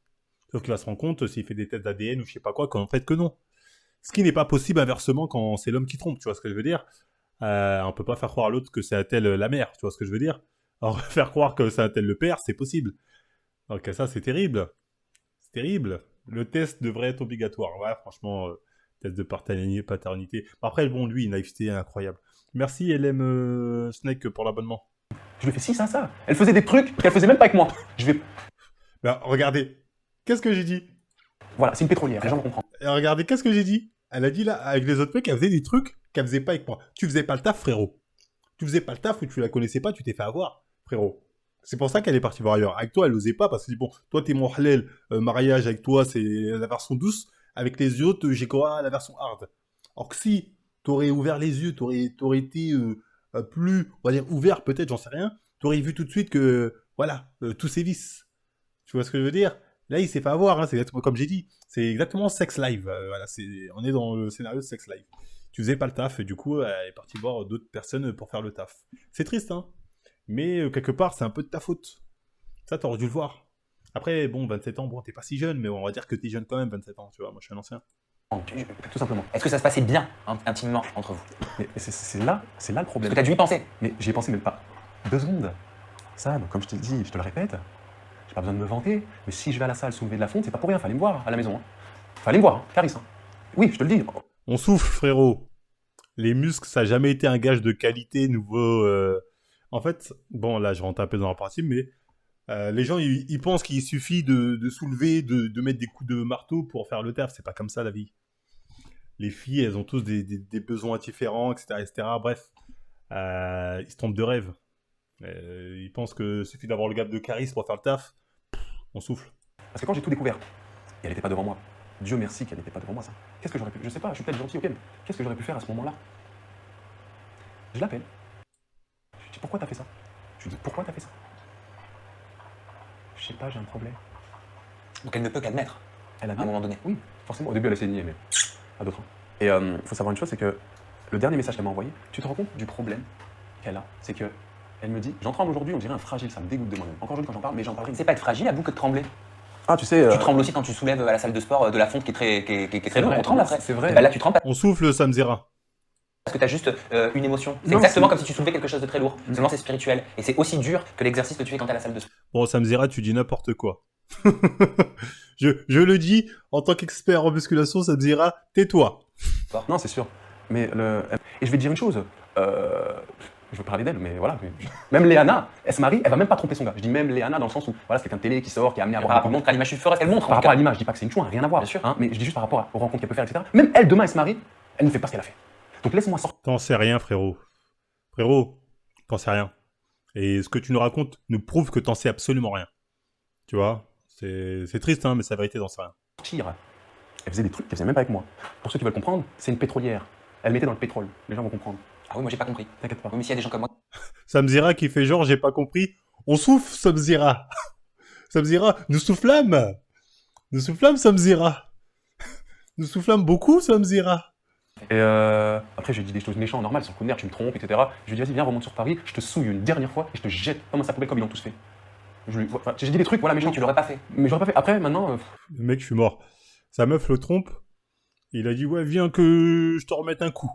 Sauf qu'il va se rendre compte, s'il fait des tests d'ADN ou je sais pas quoi, qu'en fait que non. Ce qui n'est pas possible inversement quand c'est l'homme qui trompe, tu vois ce que je veux dire. On peut pas faire croire à l'autre que c'est un tel la mère, tu vois ce que je veux dire. Alors, faire croire que c'est un tel le père, c'est possible. Donc ça, c'est terrible. C'est terrible. Le test devrait être obligatoire. Ouais, franchement, test de paternité. Après, bon, lui, naïveté incroyable. Merci LM Snake pour l'abonnement. Je lui ai fait si, ça. Elle faisait des trucs qu'elle faisait même pas avec moi. Je vais. Ben, regardez, qu'est-ce que j'ai dit? Voilà, c'est une pétrolière, les gens vont comprendre. Et regardez, qu'est-ce que j'ai dit? Elle a dit là, avec les autres mecs, elle faisait des trucs qu'elle faisait pas avec moi. Tu faisais pas le taf, frérot. Tu faisais pas le taf ou tu la connaissais pas, tu t'es fait avoir, frérot. C'est pour ça qu'elle est partie voir ailleurs. Avec toi, elle osait pas parce que bon, toi t'es mon halal, mariage avec toi c'est la version douce. Avec les autres, j'ai quoi la version hard. Or que si t'aurais ouvert les yeux, t'aurais été plus, on va dire ouvert peut-être, j'en sais rien. T'aurais vu tout de suite que voilà, tous ces vices. Tu vois ce que je veux dire? Là, il s'est fait avoir, hein, c'est exactement comme j'ai dit. C'est exactement Sex Live. Voilà, on est dans le scénario de Sex Live. Tu faisais pas le taf et du coup, elle est partie voir d'autres personnes pour faire le taf. C'est triste, hein. Mais quelque part, c'est un peu de ta faute. Ça, t'aurais dû le voir. Après, bon, 27 ans, bon, t'es pas si jeune, mais on va dire que t'es jeune quand même, 27 ans, tu vois. Moi, je suis un ancien. Tout simplement. Est-ce que ça se passait bien, intimement, entre vous? Mais c'est là le Est-ce problème. que t'as dû y penser? Mais j'y ai pensé même pas 2 secondes. Sam, comme je te dis, je te le répète, j'ai pas besoin de me vanter, mais si je vais à la salle soulever de la fonte, c'est pas pour rien, fallait me voir à la maison. Hein. Fallait me voir, hein. Caris. Hein. Oui, je te le dis. On souffle, frérot. Les muscles, ça n'a jamais été un gage de qualité nouveau. En fait, bon, là, je rentre un peu dans la partie, mais les gens, ils pensent qu'il suffit de soulever, de mettre des coups de marteau pour faire le taf. C'est pas comme ça, la vie. Les filles, elles ont tous des besoins différents, etc., etc. Bref, ils se trompent de rêve. Ils pensent que suffit d'avoir le gars de charisme pour faire le taf. On souffle. Parce que quand j'ai tout découvert, et elle n'était pas devant moi. Dieu merci qu'elle n'était pas devant moi, ça. Qu'est-ce que j'aurais pu... Je sais pas, je suis peut-être gentil, ok, mais qu'est-ce que j'aurais pu faire à ce moment-là? Je l'appelle. Je lui dis, pourquoi t'as fait ça? Je lui dis, pourquoi t'as fait ça? Je sais pas, j'ai un problème. Donc elle ne peut qu'admettre, Elle a à un moment donné. Oui, forcément. Au début, elle a essayé de nier, mais à d'autres. Et il faut savoir une chose, c'est que le dernier message qu'elle m'a envoyé, tu te rends compte du problème qu'elle a? C'est que elle me dit, j'en tremble aujourd'hui, on dirait un fragile, ça me dégoûte de moi-même. Encore aujourd'hui quand j'en parle, mais j'en parlerai. C'est pas être fragile à bout que de trembler. Ah, tu sais... Tu trembles aussi quand tu soulèves à la salle de sport de la fonte qui est très lourde. On tremble après. C'est vrai. Et bah là, tu trembles On souffle, Samzera. parce que tu as juste une émotion. C'est Non, exactement c'est- comme si tu soulevais quelque chose de très lourd. Seulement, c'est spirituel. Et c'est aussi dur que l'exercice que tu fais quand tu es à la salle de sport. Bon, Samzera, tu dis n'importe quoi. je le dis, en tant qu'expert en musculation, Samzera, tais-toi. Non, c'est sûr. Mais et je vais te dire une chose. Je veux parler d'elle, mais voilà. Même Léana, elle se marie, elle va même pas tromper son gars. Je dis même Léana dans le sens où voilà, c'est quelqu'un de télé qui sort, qui est amené à Par avoir rapport des à l'image future, elle montre. par rapport à l'image, je dis pas que c'est une chouin, rien à voir. Bien sûr. Hein, mais je dis juste par rapport aux rencontres qu'elle peut faire, etc. Même elle, demain, elle se marie, elle ne fait pas ce qu'elle a fait. Donc laisse-moi sortir. T'en sais rien, frérot. Frérot, t'en sais rien. Et ce que tu nous racontes nous prouve que t'en sais absolument rien. Tu vois, c'est triste, hein, mais c'est la vérité, t'en sais rien. Elle faisait des trucs qu'elle faisait même pas avec moi. Pour ceux qui veulent comprendre, c'est une pétrolière. Elle mettait dans le pétrole. Les gens vont comprendre. Ah oui, moi j'ai pas compris. T'inquiète pas. Oui, mais s'il y a des gens comme moi. Samzera qui fait genre, j'ai pas compris. On souffle, Samzera. Samzera, nous soufflâmes. Nous soufflâmes, Samzera. Nous soufflâmes beaucoup, Samzera. Et après, je lui ai dit des choses méchantes, normales, sur le coup de nerf, tu me trompes, etc. Je lui ai dit, vas-y, viens, remonte sur Paris, je te souille une dernière fois et je te jette comme un sac poubelle comme ils l'ont tous fait. J'ai dit des trucs, voilà, méchants. Tu l'aurais pas fait. Mais j'aurais pas fait. Après, maintenant, Le mec, je suis mort. Sa meuf le trompe. Il a dit, ouais, viens que je te remette un coup.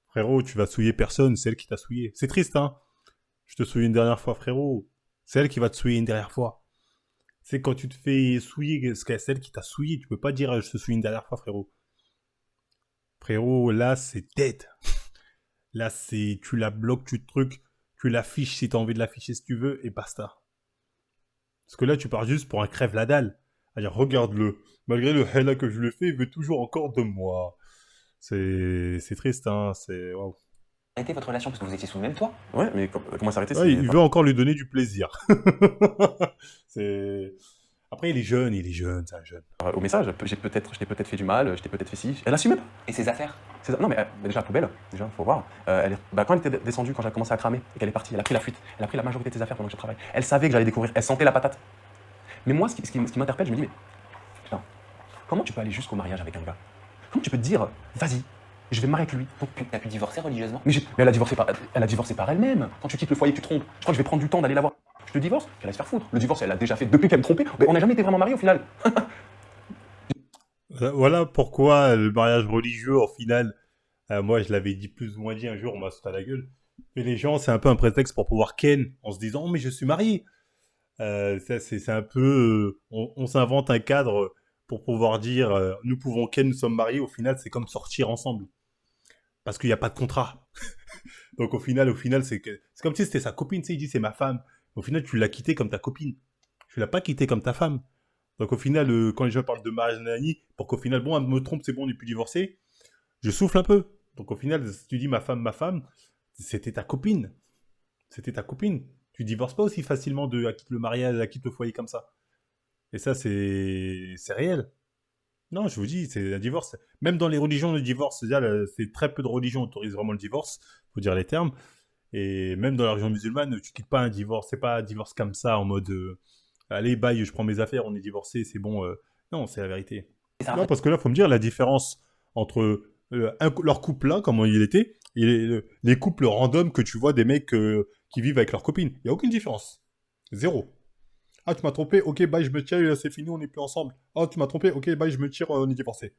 Frérot, tu vas souiller personne, c'est elle qui t'a souillé. C'est triste, hein. Je te souille une dernière fois, frérot. C'est elle qui va te souiller une dernière fois. C'est quand tu te fais souiller, c'est elle qui t'a souillé. Tu peux pas dire, je te souille une dernière fois, frérot. Frérot, là, c'est dead. Là, c'est, tu la bloques, tu l'affiches si t'as envie de l'afficher si tu veux, et basta. Parce que là, tu pars juste pour un crève la dalle. C'est-à-dire, regarde-le. Malgré le hella que je lui fais, il veut toujours encore de moi. C'est triste, hein. C'est, waouh. Arrêtez votre relation parce que vous étiez sous le même toit. ouais, mais comment s'arrêter Ouais, il veut encore lui donner du plaisir. C'est... Après, il est jeune, c'est un jeune. Au message, je t'ai peut-être fait du mal, je t'ai peut-être fait ci. Elle assumait pas. Et ses affaires? Non, mais déjà, poubelle, déjà, faut voir. Quand elle était descendue, quand j'ai commencé à cramer et qu'elle est partie, elle a pris la fuite. Elle a pris la majorité de ses affaires pendant que je travaille. Elle savait que j'allais découvrir, elle sentait la patate. Mais moi, ce qui m'interpelle, je me dis, mais putain, comment tu peux aller jusqu'au mariage avec un gars? Comment tu peux te dire, vas-y, je vais me marier avec lui? T'as pu divorcer religieusement? Mais elle a divorcé par elle-même. Quand tu quittes le foyer, tu te trompes. Je crois que je vais prendre du temps d'aller la voir. Je te divorce, qu'elle va se faire foutre. Le divorce, elle l'a déjà fait depuis qu'elle me trompait. Mais on n'a jamais été vraiment mariés au final. Voilà pourquoi le mariage religieux, au final, moi je l'avais dit plus ou moins dit un jour, on m'a sauté à la gueule. Mais les gens, c'est un peu un prétexte pour pouvoir ken en se disant, oh, mais je suis marié. Ça, c'est un peu. On s'invente un cadre pour pouvoir dire, nous pouvons ken, nous sommes mariés. Au final, c'est comme sortir ensemble. Parce qu'il n'y a pas de contrat. Donc au final, c'est comme si c'était sa copine, tu sais, il dit c'est ma femme. Au final, tu l'as quitté comme ta copine. Tu l'as pas quitté comme ta femme. Donc au final, quand les gens parlent de mariage nanani, pour qu'au final, bon, elle me trompe, c'est bon, on n'est plus divorcé, je souffle un peu. Donc au final, si tu dis ma femme, c'était ta copine. C'était ta copine. Tu divorces pas aussi facilement de quitte le mariage, quitte le foyer comme ça. Et ça, c'est réel. Non, je vous dis, c'est un divorce. Même dans les religions, le divorce, c'est très peu de religions autorisent vraiment le divorce, faut dire les termes. Et même dans la religion musulmane, tu quittes pas un divorce. C'est pas un divorce comme ça, en mode allez, bye, je prends mes affaires, on est divorcé, c'est bon. Non, c'est la vérité. Non, parce que là, faut me dire la différence entre leur couple là, comment il était, et les couples random que tu vois des mecs qui vivent avec leurs copines. Il n'y a aucune différence. Zéro. Ah, tu m'as trompé, ok, bye, je me tire, c'est fini, on n'est plus ensemble. Ah, tu m'as trompé, ok, bye, je me tire, on est divorcé.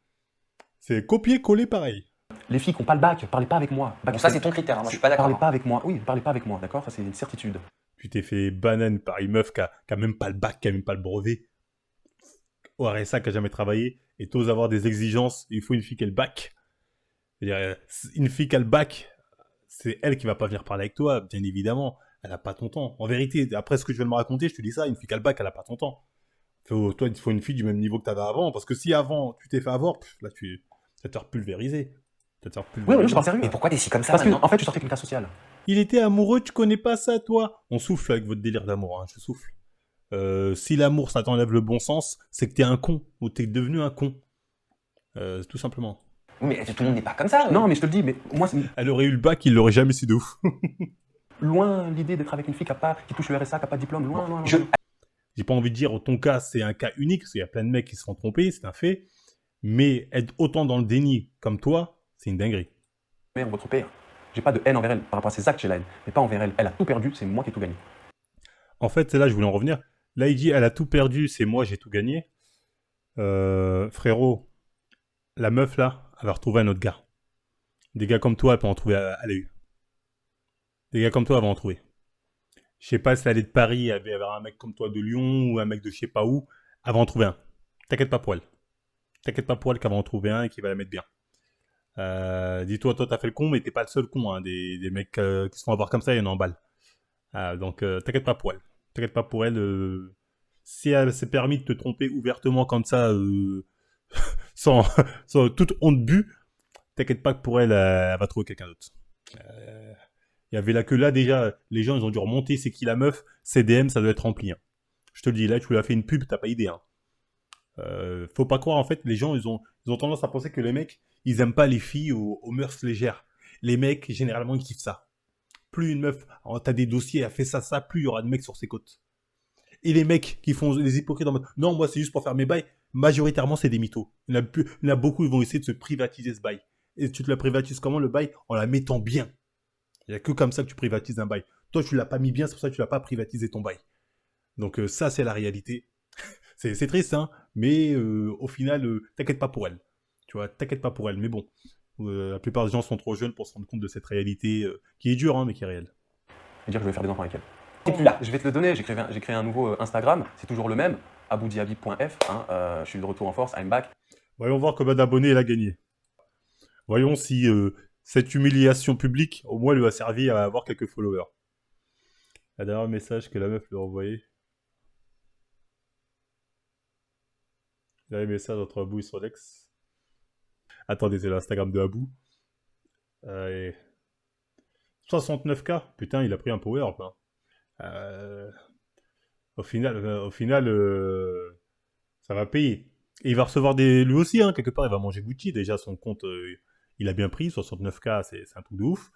C'est copier-coller pareil. Les filles qui n'ont pas le bac, parlez pas avec moi. Donc ça, c'est ton critère, hein, moi je suis pas d'accord. Parlez pas avec moi. Oui, parlez pas avec moi, d'accord? Ça, c'est une certitude. Tu t'es fait banane par une meuf qui a même pas le bac, qui a même pas le brevet. Au RSA, qui a jamais travaillé. Et t'oses avoir des exigences, il faut une fille qui a le bac. C'est-à-dire, une fille qui a le bac, c'est elle qui va pas venir parler avec toi, bien évidemment. Elle a pas ton temps. En vérité, après ce que je viens de me raconter, je te dis ça, une fille qui a le bac, elle a pas ton temps. Toi, il te faut une fille du même niveau que t'avais avant, parce que si avant, tu t'es fait avoir, là, ça va te faire pulvériser. Oui, mais je parle sérieux. Mais pourquoi t'es si comme ça Parce que, maintenant? en fait, je sortais avec une classe sociale. Il était amoureux, tu connais pas ça, toi? On souffle avec votre délire d'amour, hein, je souffle. Si l'amour, ça t'enlève le bon sens, c'est que t'es un con, ou t'es devenu un con. Tout simplement. Oui, mais tout le monde n'est pas comme ça. Non, mais je te le dis, mais moi, Elle aurait eu le bac, il l'aurait jamais su de ouf. loin l'idée d'être avec une fille qui touche le RSA, qui n'a pas de diplôme, loin. J'ai pas envie de dire, ton cas, c'est un cas unique, parce qu'il y a plein de mecs qui se sont trompés, c'est un fait. Mais être autant dans le déni comme toi, c'est une dinguerie. Mère, votre père. J'ai pas de haine envers elle. Par rapport à ses actes, j'ai la haine. Mais pas envers elle. Elle a tout perdu, c'est moi qui ai tout gagné. En fait, c'est là, je voulais en revenir. Là, il dit, elle a tout perdu, c'est moi, j'ai tout gagné. Frérot, la meuf, là, elle va retrouver un autre gars. Des gars comme toi, elle peut en trouver à la eu. Des gars comme toi, elle va en trouver. Je sais pas si elle est de Paris, elle va avoir un mec comme toi de Lyon, ou un mec de je sais pas où, elle va en trouver un. T'inquiète pas pour elle. T'inquiète pas pour elle qu'elle va en trouver un et qu'il va la mettre bien. Dis-toi, toi, t'as fait le con, mais t'es pas le seul con. Hein. Des mecs qui se font avoir comme ça, il y en a en balle. Donc, t'inquiète pas pour elle. T'inquiète pas pour elle. Si elle s'est permis de te tromper ouvertement comme ça, sans toute honte but, t'inquiète pas que pour elle, elle va trouver quelqu'un d'autre. Il y avait là que là, déjà, les gens, ils ont dû remonter. C'est qui la meuf? CDM, ça doit être rempli. Hein. Je te le dis, là, tu lui as fait une pub, t'as pas idée. Hein. Faut pas croire, en fait, les gens, ils ont tendance à penser que les mecs, ils aiment pas les filles aux mœurs légères. Les mecs, généralement, ils kiffent ça. Plus une meuf, t'as des dossiers, elle fait ça, plus il y aura de mecs sur ses côtes. Et les mecs qui font les hypocrites en mode, non, moi, c'est juste pour faire mes bails, majoritairement, c'est des mythos. Il y en a beaucoup, ils vont essayer de se privatiser ce bail. Et tu te la privatises comment, le bail? En la mettant bien. Il n'y a que comme ça que tu privatises un bail. Toi, tu l'as pas mis bien, c'est pour ça que tu l'as pas privatisé ton bail. Donc ça, c'est la réalité. c'est triste, hein, mais au final, t'inquiète pas pour elle. Tu vois, t'inquiète pas pour elle. Mais bon, la plupart des gens sont trop jeunes pour se rendre compte de cette réalité qui est dure, hein, mais qui est réelle. Et dire que je vais faire des enfants avec elle. T'es plus là. Je vais te le donner, j'ai créé un nouveau Instagram, c'est toujours le même, aboudiaby.f, hein, je suis de retour en force, I'm back. Voyons voir combien d'abonnés elle a gagné. Voyons si cette humiliation publique, au moins, lui a servi à avoir quelques followers. Le dernier message que la meuf lui a envoyé. Le dernier message entre Abou et son ex. Attendez, c'est l'Instagram de Abou. 69K. Putain, il a pris un power up. Hein. Au final Ça va payer. Et il va recevoir lui aussi, hein, quelque part, il va manger Gucci. Déjà, son compte, il a bien pris, 69K, c'est un truc de ouf.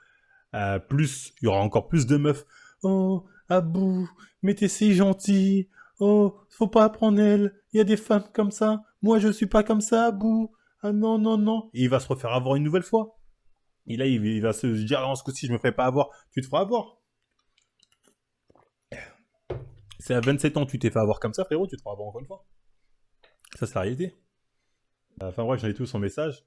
Plus, il y aura encore plus de meufs. Oh, Abou, mais t'es si gentil. Oh, faut pas apprendre elle. Il y a des femmes comme ça. Moi, je suis pas comme ça, Abou. Ah non, non, non. Et il va se refaire avoir une nouvelle fois. Et là, il va se dire, ah, ce coup-ci, je me fais pas avoir. Tu te feras avoir. C'est à 27 ans, tu t'es fait avoir comme ça, frérot, tu te feras avoir encore une fois. Ça, c'est la réalité. Enfin bref, j'en ai tout son message.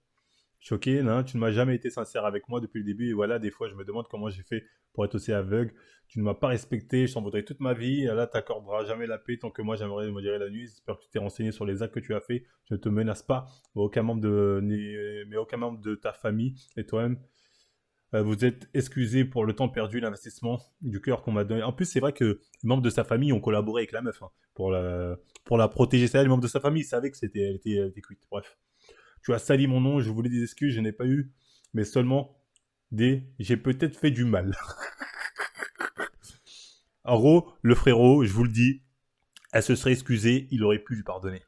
Choqué, non, tu ne m'as jamais été sincère avec moi depuis le début. Et voilà, des fois, je me demande comment j'ai fait pour être aussi aveugle. Tu ne m'as pas respecté, je t'en voudrais toute ma vie. Là, t'accorderas jamais la paix tant que moi, j'aimerais modérer la nuit. J'espère que tu t'es renseigné sur les actes que tu as fait. Je ne te menace pas, mais aucun membre de ta famille et toi-même. Vous êtes excusé pour le temps perdu, l'investissement du cœur qu'on m'a donné. En plus, c'est vrai que les membres de sa famille ont collaboré avec la meuf hein, pour la protéger. Ça, les membres de sa famille savaient que elle était cuite. Bref. Tu as sali mon nom, je voulais des excuses, je n'ai pas eu, mais seulement j'ai peut-être fait du mal. En gros, le frérot, je vous le dis, elle se serait excusée, il aurait pu lui pardonner.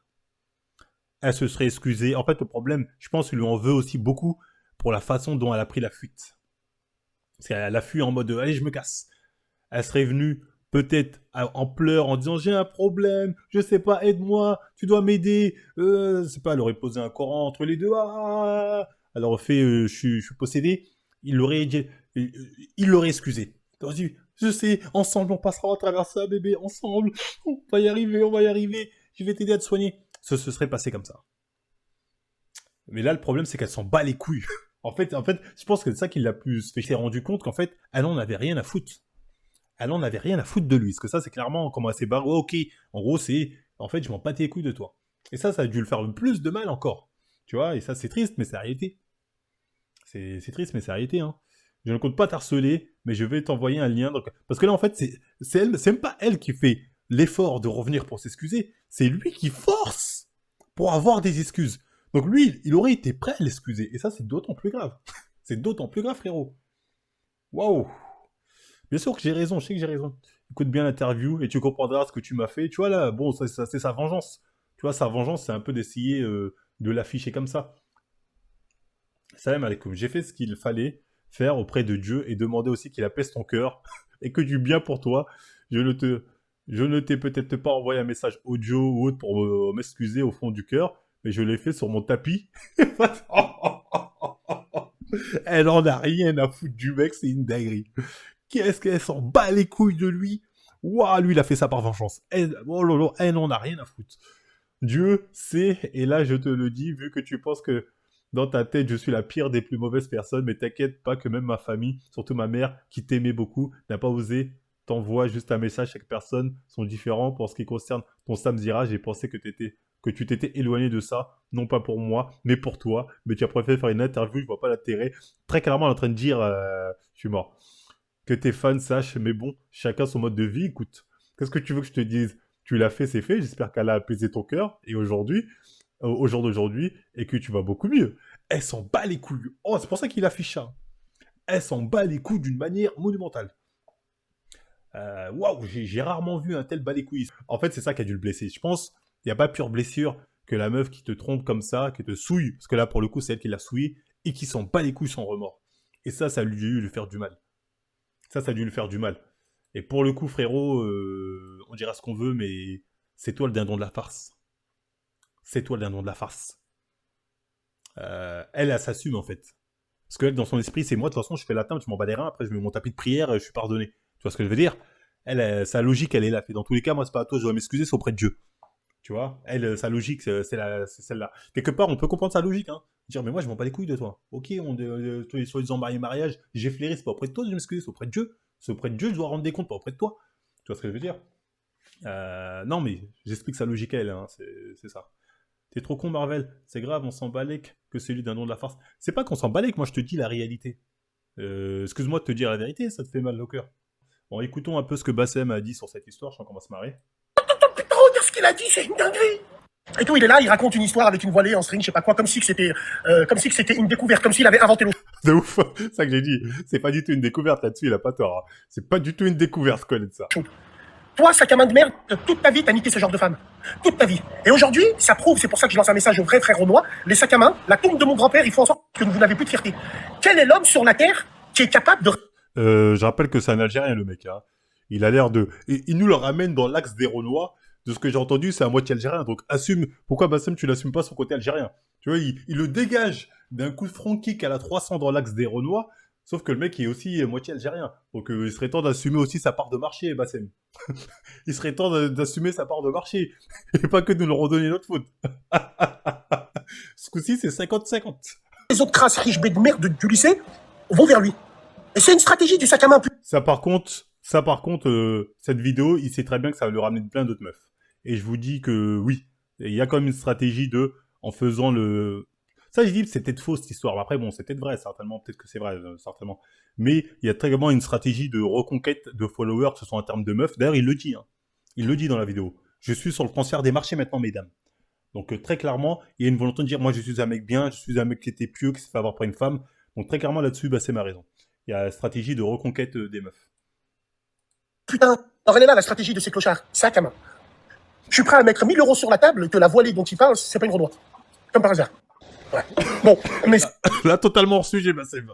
Elle se serait excusée. En fait, le problème, je pense qu'il lui en veut aussi beaucoup pour la façon dont elle a pris la fuite. Parce qu'elle a fui en mode allez, je me casse. Elle serait venue peut-être en pleurs, en disant j'ai un problème, je sais pas, aide-moi, tu dois m'aider. C'est pas, elle aurait posé un Coran entre les deux. Elle aurait fait je suis possédé. Il l'aurait excusé. Il aurait dit je sais, ensemble on passera à travers ça, bébé, ensemble, on va y arriver, je vais t'aider à te soigner. Ça se serait passé comme ça. Mais là, le problème, c'est qu'elle s'en bat les couilles. En fait, je pense que c'est ça qui l'a plus fait. Elle s'est rendu compte qu'en fait, elle en avait rien à foutre. Elle en avait rien à foutre de lui. Parce que ça, c'est clairement comment elle s'est barrée. Ok, en gros, c'est en fait, je m'en bats les couilles de toi. Et ça a dû le faire plus de mal encore. Tu vois, et ça, c'est triste, mais c'est la réalité. C'est triste, mais c'est la réalité. Hein. Je ne compte pas t'harceler, mais je vais t'envoyer un lien. Donc... Parce que là, en fait, c'est même pas elle qui fait l'effort de revenir pour s'excuser. C'est lui qui force pour avoir des excuses. Donc lui, il aurait été prêt à l'excuser. Et ça, c'est d'autant plus grave. C'est d'autant plus grave, frérot. Waouh. Bien sûr que j'ai raison, je sais que j'ai raison. Écoute bien l'interview et tu comprendras ce que tu m'as fait. Tu vois là, bon, ça, c'est sa vengeance. Tu vois, sa vengeance, c'est un peu d'essayer de l'afficher comme ça. Salam alaikum. J'ai fait ce qu'il fallait faire auprès de Dieu et demander aussi qu'il apaise ton cœur et que du bien pour toi. Je ne t'ai peut-être pas envoyé un message audio ou autre pour m'excuser au fond du cœur, mais je l'ai fait sur mon tapis. Elle en a rien à foutre du mec, c'est une dinguerie. Qu'est-ce qu'elle s'en bat les couilles de lui. Waouh, lui, il a fait ça par vengeance. Elle n'en a rien à foutre. Dieu sait, et là, je te le dis, vu que tu penses que dans ta tête, je suis la pire des plus mauvaises personnes, mais t'inquiète pas que même ma famille, surtout ma mère, qui t'aimait beaucoup, n'a pas osé t'envoyer juste un message. Chaque personne sont différents. Pour ce qui concerne ton Samzira, j'ai pensé que tu t'étais éloigné de ça, non pas pour moi, mais pour toi. Mais tu as préféré faire une interview, je vois pas l'intérêt. Très clairement, elle est en train de dire, je suis mort. Que tes fans sachent, mais bon, chacun son mode de vie, écoute. Qu'est-ce que tu veux que je te dise? Tu l'as fait, c'est fait. J'espère qu'elle a apaisé ton cœur. Et aujourd'hui, au jour d'aujourd'hui, et que tu vas beaucoup mieux. Elle s'en bat les couilles. Oh, c'est pour ça qu'il affiche ça. Elle s'en bat les couilles d'une manière monumentale. Waouh, j'ai rarement vu un tel bas les couilles. En fait, c'est ça qui a dû le blesser. Je pense, il n'y a pas pire blessure que la meuf qui te trompe comme ça, qui te souille, parce que là, pour le coup, c'est elle qui l'a souillé, et qui s'en bat les couilles sans remords. Et ça a dû lui faire du mal. Ça a dû lui faire du mal. Et pour le coup, frérot, on dira ce qu'on veut, mais c'est toi le dindon de la farce. C'est toi le dindon de la farce. Elle s'assume, en fait. Parce qu'elle, dans son esprit, c'est moi, de toute façon, je fais la teinte, je m'en bats les reins, après je mets mon tapis de prière, je suis pardonné. Tu vois ce que je veux dire? Elle, sa logique, elle est là. Et dans tous les cas, moi, c'est pas à toi, je dois m'excuser, c'est auprès de Dieu. Tu vois? Elle, sa logique, c'est celle-là. Quelque part, on peut comprendre sa logique, hein. Dire, mais moi, je m'en bats les couilles de toi. Ok, toi, soi-disant mariage, j'ai flairé, c'est pas auprès de toi, je m'excuse, c'est auprès de Dieu. C'est auprès de Dieu, je dois rendre des comptes, pas auprès de toi. Tu vois ce que je veux dire? Non, mais j'explique sa logique à elle, hein, c'est ça. T'es trop con, Marvel. C'est grave, on s'en balèque que celui d'un nom de la farce. C'est pas qu'on s'en balèque, moi, je te dis la réalité. Excuse-moi de te dire la vérité, ça te fait mal au cœur. Bon, écoutons un peu ce que Bassem a dit sur cette histoire, je sens qu'on va se marrer. Putain, ce qu'il a dit, c'est une dinguerie. Et tout, il est là, il raconte une histoire avec une voilée en string, je sais pas quoi, comme si que c'était une découverte, comme s'il avait inventé l'eau. De ouf, c'est ça que j'ai dit. C'est pas du tout une découverte là-dessus, il a pas tort. Hein. C'est pas du tout une découverte, connaître ça. Toi, sac à main de merde, toute ta vie, t'as niqué ce genre de femme. Toute ta vie. Et aujourd'hui, ça prouve, c'est pour ça que je lance un message aux vrais frères renois, les sacs à main, la tombe de mon grand-père, il faut en sorte que vous n'avez plus de fierté. Quel est l'homme sur la terre qui est capable de... Je rappelle que c'est un Algérien, le mec. Hein. Il a l'air de... Il nous le ramène dans l'axe des Renois. De ce que j'ai entendu, c'est à moitié algérien. Donc assume... Pourquoi, Bassem, tu l'assumes pas son côté algérien? Tu vois, il le dégage d'un coup de front kick à la 300 dans l'axe des Renois. Sauf que le mec est aussi moitié algérien. Donc il serait temps d'assumer aussi sa part de marché, Bassem. Il serait temps d'assumer sa part de marché. Et pas que de nous redonner notre faute. Ce coup-ci, c'est 50-50. Les autres crasses riches B de merde du lycée vont vers lui. Et c'est une stratégie du sac à main. Ça par contre, cette vidéo, il sait très bien que ça va lui ramener plein d'autres meufs. Et je vous dis que oui, il y a quand même une stratégie en faisant le... Ça, je dis, c'est peut-être faux, cette histoire. Après, bon, c'est peut-être vrai, certainement. Peut-être que c'est vrai, certainement. Mais il y a très clairement une stratégie de reconquête de followers, que ce soit en termes de meufs. D'ailleurs, il le dit. Hein. Il le dit dans la vidéo. Je suis sur le transfert des marchés maintenant, mesdames. Donc, très clairement, il y a une volonté de dire, moi, je suis un mec bien, je suis un mec qui était pieux, qui s'est fait avoir par une femme. Donc, très clairement, là-dessus, bah, c'est ma raison. Il y a la stratégie de reconquête des meufs. Putain, alors elle est là, la stratégie de ces clochards. Sac à main. Je suis prêt à mettre 1000 € sur la table que la voilée dont il parle, c'est pas une Renois. Comme par hasard. Ouais. Bon, mais Là, totalement hors sujet, Bassem.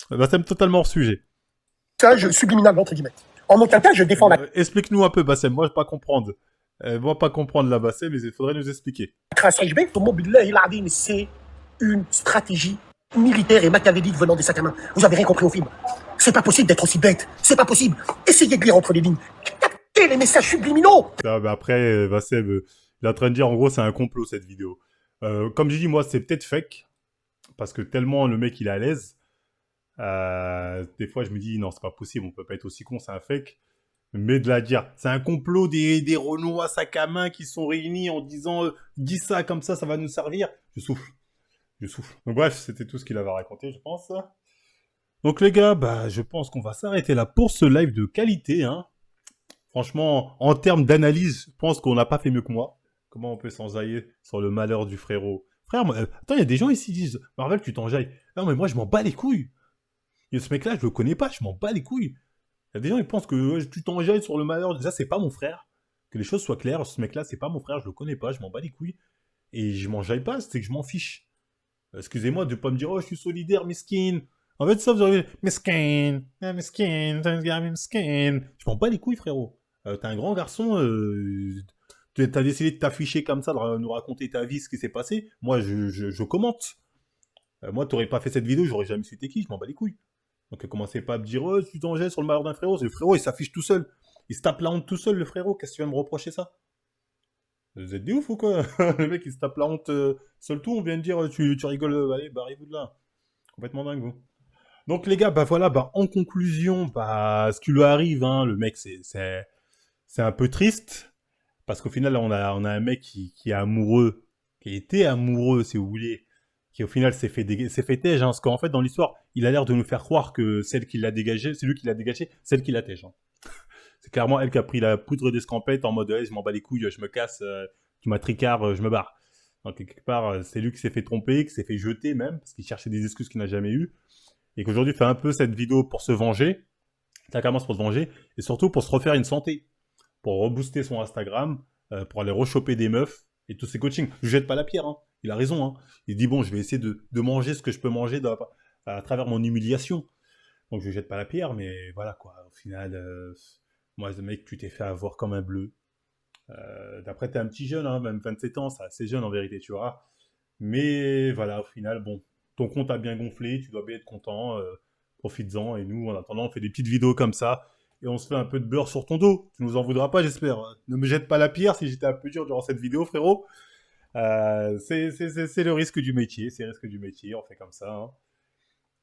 Bassem, totalement hors sujet. ça, subliminal, entre guillemets. En aucun cas, je défends la Explique-nous un peu, Bassem. Moi, je ne vais pas comprendre. Moi, pas comprendre la Bassem, mais il faudrait nous expliquer. crasse HB. C'est une stratégie militaire et machiavélique venant des sacs à main. Vous avez rien compris au film. C'est pas possible d'être aussi bête. C'est pas possible. Essayez de lire entre les lignes. Captez les messages subliminaux. Ah, mais après, Bassem, il est en train de dire, en gros, c'est un complot, cette vidéo. Comme je dis, moi, c'est peut-être fake. Parce que tellement le mec, il est à l'aise. Des fois, je me dis, non, c'est pas possible. On peut pas être aussi con, c'est un fake. Mais de la dire, c'est un complot des Renois sac à main qui sont réunis en disant, dis ça comme ça va nous servir. Je souffle. Donc bref, c'était tout ce qu'il avait raconté, je pense. Donc les gars, bah, je pense qu'on va s'arrêter là pour ce live de qualité. Hein. Franchement, en termes d'analyse, je pense qu'on n'a pas fait mieux que moi. Comment on peut s'enjailler sur le malheur du frérot? Frère, attends, il y a des gens ici qui disent, Marvel, tu t'enjailles. Non, mais moi, je m'en bats les couilles. Et ce mec-là, je le connais pas, je m'en bats les couilles. Il y a des gens qui pensent que tu t'enjailles sur le malheur. Déjà, c'est pas mon frère. Que les choses soient claires, ce mec-là, c'est pas mon frère, je le connais pas, je m'en bats les couilles. Et je m'enjaille pas, c'est que je m'en fiche. Excusez-moi de pas me dire, oh, je suis solidaire, miskin. En fait, ça, vous auriez miskin, miskin, miskin. Je m'en bats les couilles, frérot. T'es un grand garçon, t'as décidé de t'afficher comme ça, de nous raconter ta vie, ce qui s'est passé. Moi, je commente. Moi, t'aurais pas fait cette vidéo, j'aurais jamais su t'es qui, je m'en bats les couilles. Donc, commencez pas à me dire, oh, tu t'enjailles sur le malheur d'un frérot. Le frérot, il s'affiche tout seul. Il se tape la honte tout seul, le frérot. Qu'est-ce que tu vas me reprocher ça? Vous êtes des ouf ou quoi? Le mec, il se tape la honte seul tout. On vient de dire, tu rigoles, allez, barrez-vous de là. Complètement dingue, vous. Donc, les gars, bah voilà, bah en conclusion, bah ce qui lui arrive, hein, le mec, c'est un peu triste. Parce qu'au final, là, on a un mec qui est amoureux, qui était amoureux, si vous voulez, qui au final s'est fait tège, hein, parce qu'en fait, dans l'histoire, il a l'air de nous faire croire que celle qui l'a dégagé, c'est lui qui l'a dégagé, celle qui l'a tège. Hein. C'est clairement elle qui a pris la poudre d'escampette en mode hey, je m'en bats les couilles, je me casse, tu m'as tricard, je me barre. Donc quelque part, c'est lui qui s'est fait tromper, qui s'est fait jeter même, parce qu'il cherchait des excuses qu'il n'a jamais eues, et qu'aujourd'hui fait un peu cette vidéo pour se venger, clairement pour se venger, et surtout pour se refaire une santé, pour rebooster son Instagram, pour aller rechoper des meufs, et tous ses coachings. Je jette pas la pierre, hein. Il a raison. Hein. Il dit, bon, je vais essayer de manger ce que je peux manger à travers mon humiliation. Donc je jette pas la pierre, mais voilà quoi. Au final, moi, ce mec, tu t'es fait avoir comme un bleu. D'après, t'es un petit jeune, hein, même 27 ans, c'est assez jeune en vérité, tu vois. Mais voilà, au final, bon, ton compte a bien gonflé, tu dois bien être content, profites-en. Et nous, en attendant, on fait des petites vidéos comme ça, et on se fait un peu de beurre sur ton dos. Tu nous en voudras pas, j'espère. Ne me jette pas la pierre si j'étais un peu dur durant cette vidéo, frérot. C'est le risque du métier, on fait comme ça.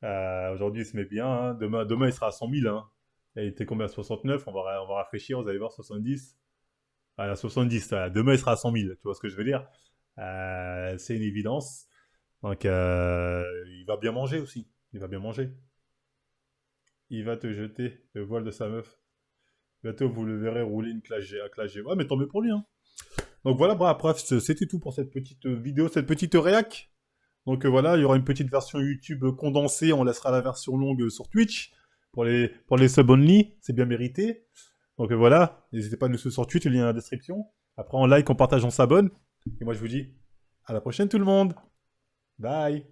Hein. Aujourd'hui, il se met bien. Hein. Demain, il sera à 100 000. Hein. Il était combien à 69? On va rafraîchir, vous allez voir, 70. À 70, demain, il sera à 100 000. Tu vois ce que je veux dire? C'est une évidence. Donc, il va bien manger aussi. Il va bien manger. Il va te jeter le voile de sa meuf. Bientôt, vous le verrez rouler une classe G. Ouais, mais tant mieux pour lui. Hein. Donc voilà, bref, c'était tout pour cette petite vidéo, cette petite réac. Donc voilà, il y aura une petite version YouTube condensée. On laissera la version longue sur Twitch pour les sub only. C'est bien mérité. Donc voilà, n'hésitez pas à nous suivre sur Twitch, le lien dans la description. Après, on like, on partage, on s'abonne. Et moi, je vous dis à la prochaine tout le monde. Bye.